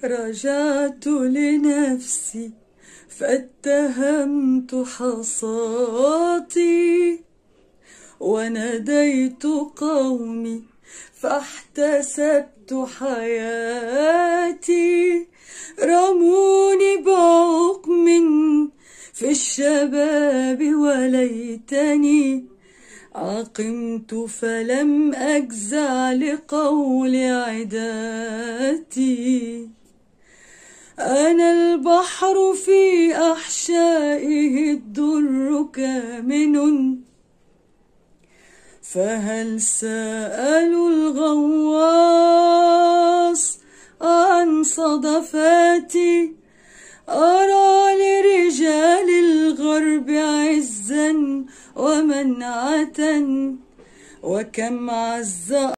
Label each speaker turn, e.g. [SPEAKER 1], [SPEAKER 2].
[SPEAKER 1] رجعت لنفسي فاتهمت حصاتي، وناديت قومي فاحتسبت حياتي. رموني بعقم في الشباب وليتني عقمت فلم أجزع لقول عداتي. أنا البحر في أحشائه الدر كامن، فهل سألوا الغواص عن صدفاتي؟ أرى لرجال الغرب عزا ومنعة، وكم عز